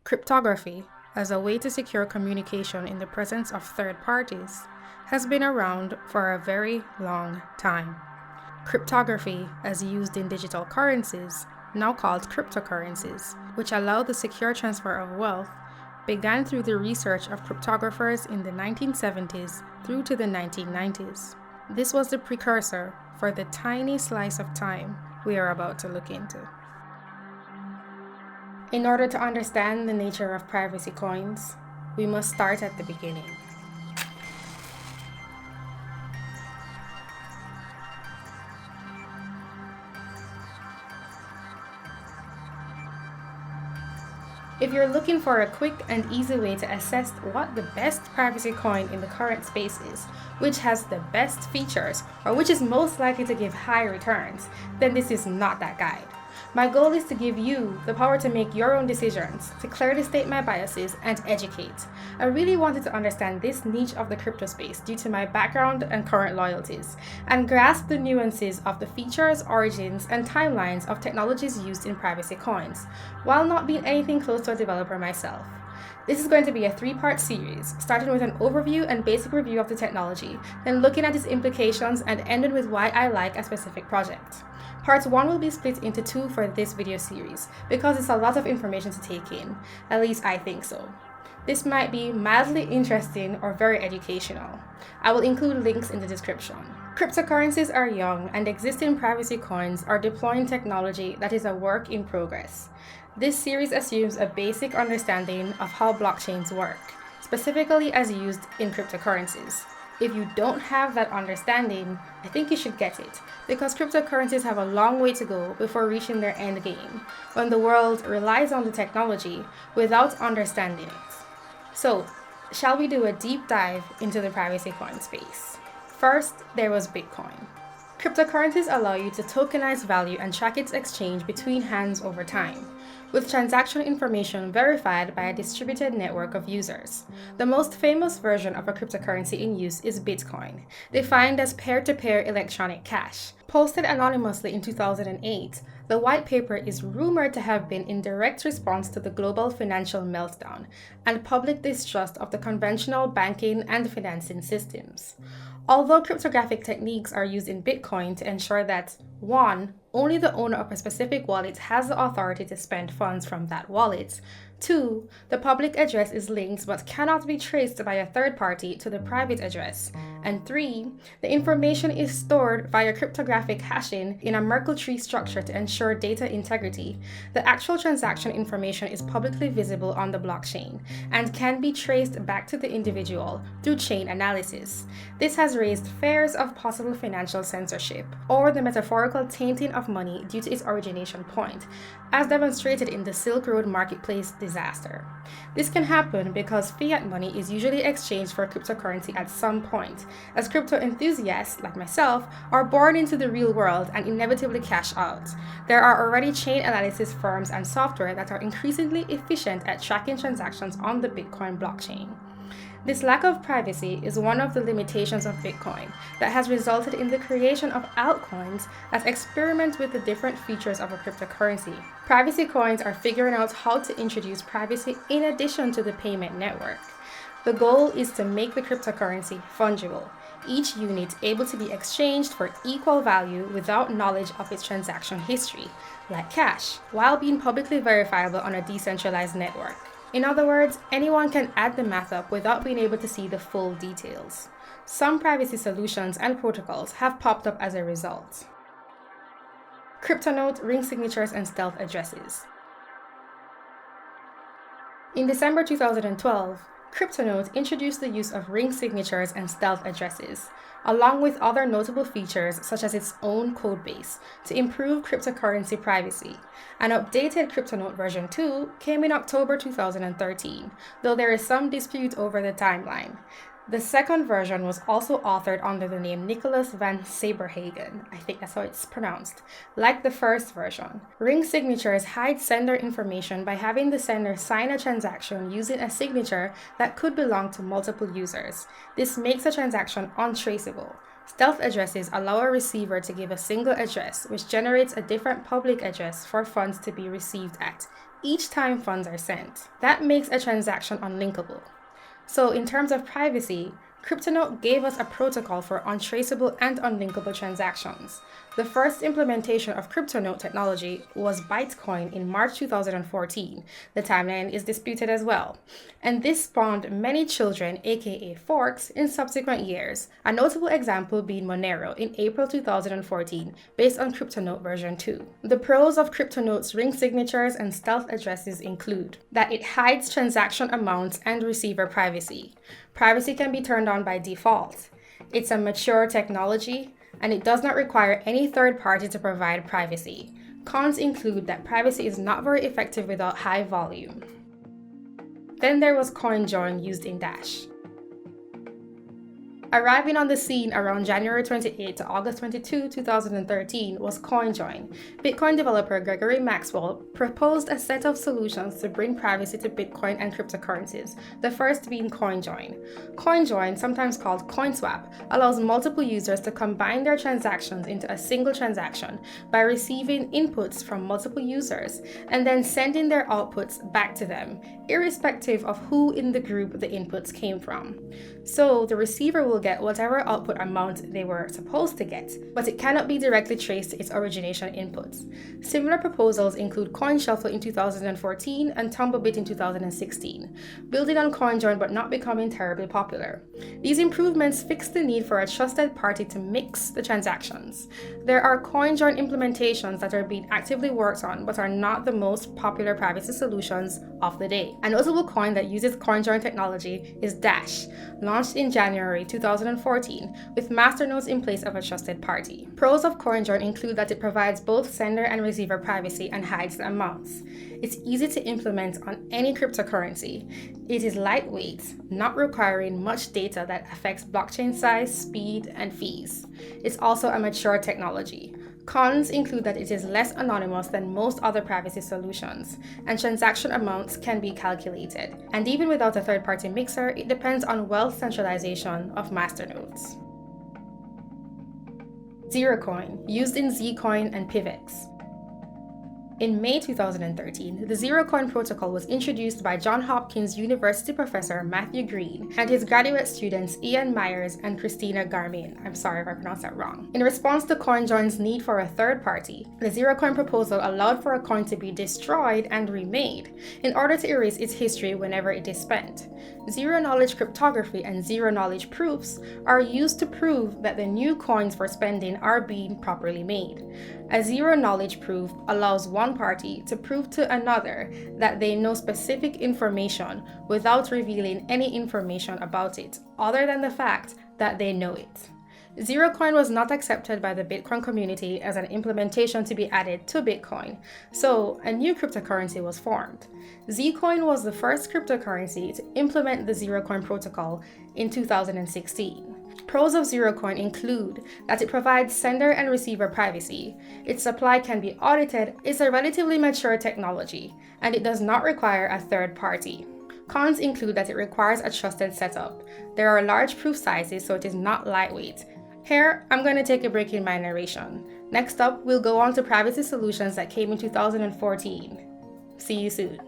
Cryptography, as a way to secure communication in the presence of third parties, has been around for a very long time. Cryptography, as used in digital currencies, now called cryptocurrencies, which allow the secure transfer of wealth, began through the research of cryptographers in the 1970s through to the 1990s. This was the precursor for the tiny slice of time we are about to look into. In order to understand the nature of privacy coins, we must start at the beginning. If you're looking for a quick and easy way to assess what the best privacy coin in the current space is, which has the best features, or which is most likely to give high returns, then this is not that guide. My goal is to give you the power to make your own decisions, to clearly state my biases, and educate. I really wanted to understand this niche of the crypto space due to my background and current loyalties, and grasp the nuances of the features, origins, and timelines of technologies used in privacy coins, while not being anything close to a developer myself. This is going to be a 3-part series, starting with an overview and basic review of the technology, then looking at its implications, and ending with why I like a specific project. Part 1 will be split into 2 for this video series, because it's a lot of information to take in, at least I think so. This might be mildly interesting or very educational. I will include links in the description. Cryptocurrencies are young, and existing privacy coins are deploying technology that is a work in progress. This series assumes a basic understanding of how blockchains work, specifically as used in cryptocurrencies. If you don't have that understanding, I think you should get it, because cryptocurrencies have a long way to go before reaching their end game, when the world relies on the technology without understanding it. So, shall we do a deep dive into the privacy coin space? First, there was Bitcoin. Cryptocurrencies allow you to tokenize value and track its exchange between hands over time, with transaction information verified by a distributed network of users. The most famous version of a cryptocurrency in use is Bitcoin, defined as peer-to-peer electronic cash. Posted anonymously in 2008, the white paper is rumored to have been in direct response to the global financial meltdown and public distrust of the conventional banking and financing systems. Although cryptographic techniques are used in Bitcoin to ensure that 1. Only the owner of a specific wallet has the authority to spend funds from that wallet. 2. The public address is linked but cannot be traced by a third party to the private address. And 3. The information is stored via cryptographic hashing in a Merkle tree structure to ensure data integrity. The actual transaction information is publicly visible on the blockchain and can be traced back to the individual through chain analysis. This has raised fears of possible financial censorship or the metaphorical tainting of money due to its origination point, as demonstrated in the Silk Road marketplace disaster. This can happen because fiat money is usually exchanged for cryptocurrency at some point, as crypto enthusiasts like myself are born into the real world and inevitably cash out. There are already chain analysis firms and software that are increasingly efficient at tracking transactions on the Bitcoin blockchain. This lack of privacy is one of the limitations of Bitcoin that has resulted in the creation of altcoins that experiment with the different features of a cryptocurrency. Privacy coins are figuring out how to introduce privacy in addition to the payment network. The goal is to make the cryptocurrency fungible, each unit able to be exchanged for equal value without knowledge of its transaction history, like cash, while being publicly verifiable on a decentralized network. In other words, anyone can add the math up without being able to see the full details. Some privacy solutions and protocols have popped up as a result. Cryptonote, ring signatures, and stealth addresses. In December 2012, Cryptonote introduced the use of ring signatures and stealth addresses, along with other notable features such as its own codebase, to improve cryptocurrency privacy. An updated Cryptonote version 2 came in October 2013, though there is some dispute over the timeline. The second version was also authored under the name Nicholas van Saberhagen, I think that's how it's pronounced. Like the first version, ring signatures hide sender information by having the sender sign a transaction using a signature that could belong to multiple users. This makes a transaction untraceable. Stealth addresses allow a receiver to give a single address, which generates a different public address for funds to be received at each time funds are sent. That makes a transaction unlinkable. So in terms of privacy, Cryptonote gave us a protocol for untraceable and unlinkable transactions. The first implementation of Cryptonote technology was Bitcoin in March 2014. The timeline is disputed as well. And this spawned many children, aka forks, in subsequent years, a notable example being Monero in April 2014, based on Cryptonote version 2. The pros of Cryptonote's ring signatures and stealth addresses include that it hides transaction amounts and receiver privacy. Privacy can be turned on by default. It's a mature technology, and it does not require any third party to provide privacy. Cons include that privacy is not very effective without high volume. Then there was Coinjoin used in Dash. Arriving on the scene around January 28 to August 22, 2013 was Coinjoin. Bitcoin developer Gregory Maxwell proposed a set of solutions to bring privacy to Bitcoin and cryptocurrencies, the first being Coinjoin. Coinjoin, sometimes called CoinSwap, allows multiple users to combine their transactions into a single transaction by receiving inputs from multiple users and then sending their outputs back to them, irrespective of who in the group the inputs came from. So the receiver will get whatever output amount they were supposed to get, but it cannot be directly traced to its origination inputs. Similar proposals include CoinShuffle in 2014 and Tumblebit in 2016, building on Coinjoin but not becoming terribly popular. These improvements fix the need for a trusted party to mix the transactions. There are Coinjoin implementations that are being actively worked on but are not the most popular privacy solutions of the day. A notable coin that uses Coinjoin technology is Dash, launched in January 2014 with masternodes in place of a trusted party. Pros of Coinjoin include that it provides both sender and receiver privacy and hides the amounts. It's easy to implement on any cryptocurrency. It is lightweight, not requiring much data that affects blockchain size, speed, and fees. It's also a mature technology. Cons include that it is less anonymous than most other privacy solutions, and transaction amounts can be calculated. And even without a third-party mixer, it depends on wealth centralization of masternodes. Zerocoin, used in Zcoin and PIVX. In May 2013, the Zerocoin protocol was introduced by Johns Hopkins University professor Matthew Green and his graduate students Ian Myers and Christina Garmin. I'm sorry if I pronounced that wrong. In response to Coinjoin's need for a third party, the Zerocoin proposal allowed for a coin to be destroyed and remade in order to erase its history whenever it is spent. Zero-knowledge cryptography and zero-knowledge proofs are used to prove that the new coins for spending are being properly made. A zero-knowledge proof allows one party to prove to another that they know specific information without revealing any information about it, other than the fact that they know it. Zerocoin was not accepted by the Bitcoin community as an implementation to be added to Bitcoin, so a new cryptocurrency was formed. Zcoin was the first cryptocurrency to implement the Zerocoin protocol in 2016. Pros of Zerocoin include that it provides sender and receiver privacy, its supply can be audited, it's a relatively mature technology, and it does not require a third party. Cons include that it requires a trusted setup. There are large proof sizes, so it is not lightweight. Here, I'm going to take a break in my narration. Next up, we'll go on to privacy solutions that came in 2014. See you soon.